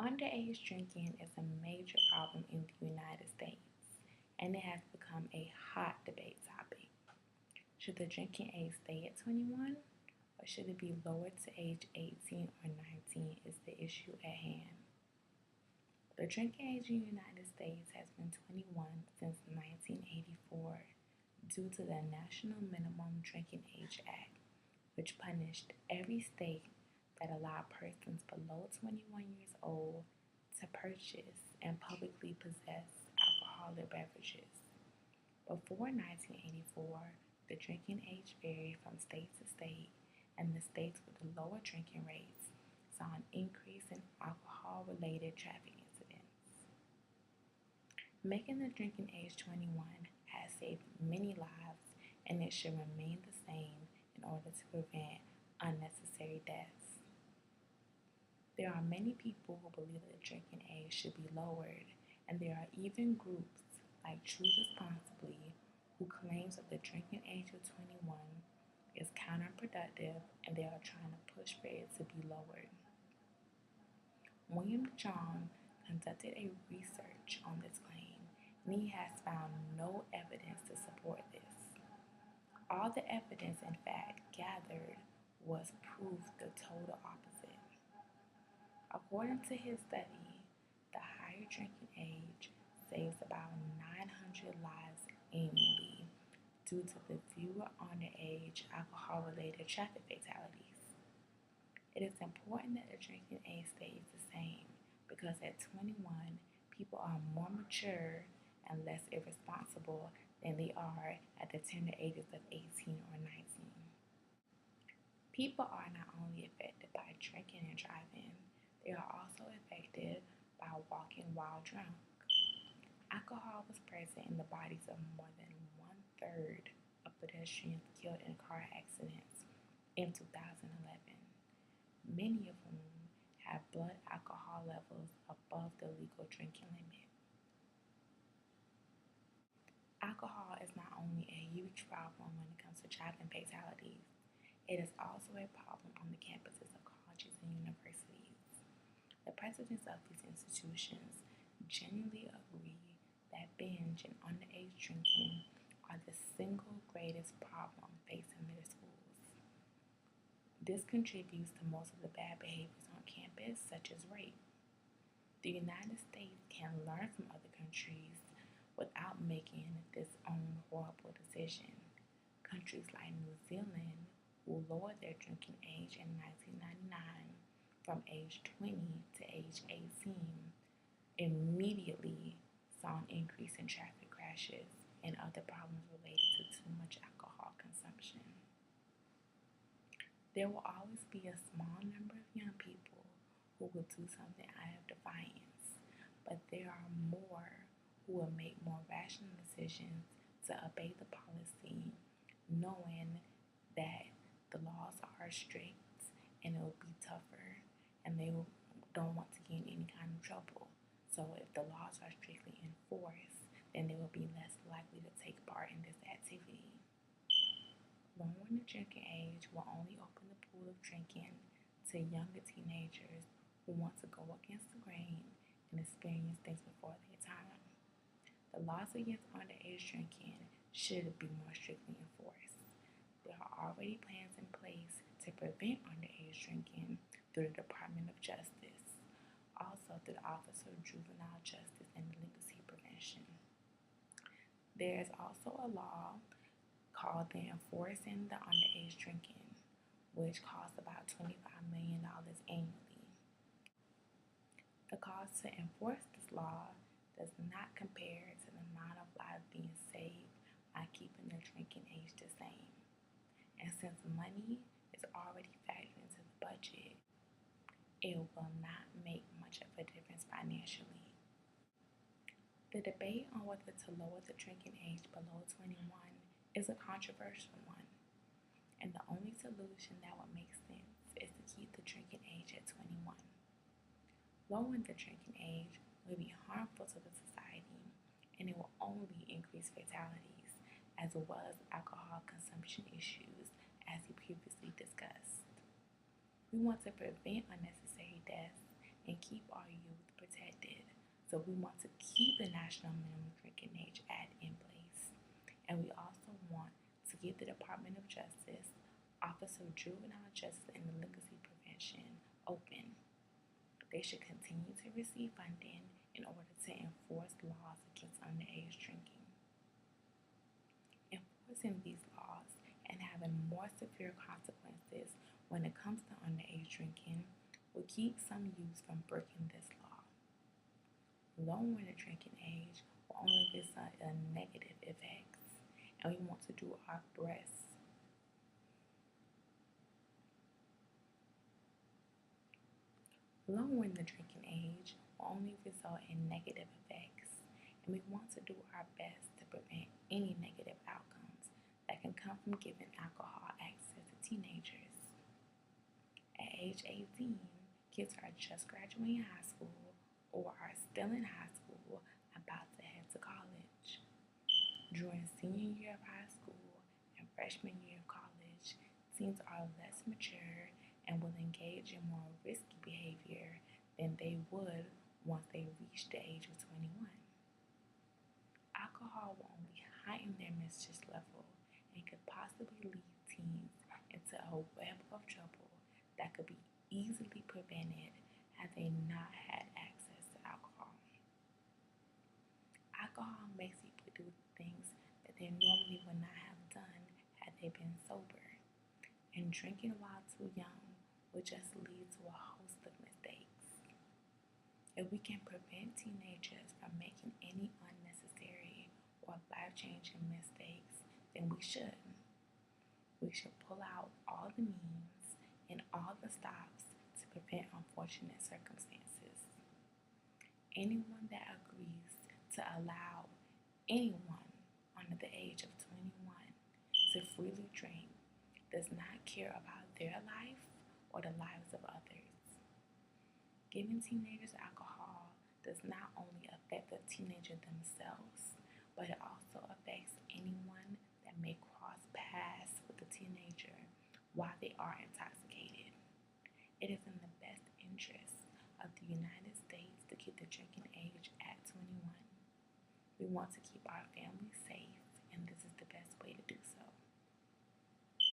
Underage drinking is a major problem in the United States, and it has become a hot debate topic. Should the drinking age stay at 21, or should it be lowered to age 18 or 19 is the issue at hand. The drinking age in the United States has been 21 since 1984 due to the National Minimum Drinking Age Act, which punished every state that allowed persons below 21 years old to purchase and publicly possess alcoholic beverages. Before 1984, the drinking age varied from state to state, and the states with the lower drinking rates saw an increase in alcohol related traffic incidents. Making the drinking age 21 has saved many lives, and it should remain the same in order to prevent unnecessary deaths. There are many people who believe that the drinking age should be lowered, and there are even groups like Choose Responsibly who claims that the drinking age of 21 is counterproductive and they are trying to push for it to be lowered. William DeJong conducted a research on this claim, and he has found no evidence to support this. All the evidence, in fact, gathered was proof the total opposite. According to his study, the higher drinking age saves about 900 lives annually due to the fewer underage alcohol-related traffic fatalities. It is important that the drinking age stays the same because at 21, people are more mature and less irresponsible than they are at the tender ages of 18 or 19. People are not only affected by drinking and driving, they are also affected by walking while drunk. Alcohol was present in the bodies of more than one-third of pedestrians killed in car accidents in 2011, many of whom have blood alcohol levels above the legal drinking limit. Alcohol is not only a huge problem when it comes to driving fatalities, it is also a problem on the campuses of colleges and universities. The presidents of these institutions genuinely agree that binge and underage drinking are the single greatest problem facing their schools. This contributes to most of the bad behaviors on campus, such as rape. The United States can learn from other countries without making its own horrible decision. Countries like New Zealand, who lowered their drinking age in 1999 from age 20 to age 18, immediately saw an increase in traffic crashes and other problems related to too much alcohol consumption. There will always be a small number of young people who will do something out of defiance, but there are more who will make more rational decisions to obey the policy, knowing that the laws are strict and it will be tougher and don't want to get in any kind of trouble. So if the laws are strictly enforced, then they will be less likely to take part in this activity. Lowering the drinking age will only open the pool of drinking to younger teenagers who want to go against the grain and experience things before their time. The laws against underage drinking should be more strictly enforced. There are already plans in place to prevent underage drinking through the Department of Justice, also through the Office of Juvenile Justice and Delinquency Prevention. There is also a law called the Enforcing the Underage Drinking, which costs about $25 million annually. The cost to enforce this law does not compare to the amount of lives being saved by keeping the drinking age the same. And since money is already factored into the budget, it will not make much of a difference financially. The debate on whether to lower the drinking age below 21 is a controversial one, and the only solution that would make sense is to keep the drinking age at 21. Lowering the drinking age will be harmful to the society, and it will only increase fatalities as well as alcohol consumption issues, as we previously discussed. We want to prevent unnecessary deaths, and keep our youth protected. So we want to keep the national minimum drinking age act in place. And we also want to give the Department of Justice, Office of Juvenile Justice and Delinquency Prevention open. They should continue to receive funding in order to enforce laws against underage drinking. Enforcing these laws and having more severe consequences when it comes to underage drinking will keep some youth from breaking this law. Lowering the drinking age will only result in negative effects, and we want to do our best. Lowering the drinking age will only result in negative effects, and we want to do our best to prevent any negative outcomes that can come from giving alcohol access to teenagers. At age 18, kids are just graduating high school or are still in high school about to head to college. During senior year of high school and freshman year of college, teens are less mature and will engage in more risky behavior than they would once they reach the age of 21. Alcohol will only heighten their mischief level and could possibly lead teens into a web of trouble that could be easily prevented had they not had access to alcohol. Alcohol makes people do things that they normally would not have done had they been sober, and drinking while too young will just lead to a host of mistakes. If we can prevent teenagers from making any unnecessary or life-changing mistakes, then we should. We should pull out all the means and all the stops to prevent unfortunate circumstances. Anyone that agrees to allow anyone under the age of 21 to freely drink does not care about their life or the lives of others. Giving teenagers alcohol does not only affect the teenager themselves, but it also affects anyone that may cross paths with the teenager while they are intoxicated. It is in the best interest of the United States to keep the drinking age at 21. We want to keep our families safe, and this is the best way to do so.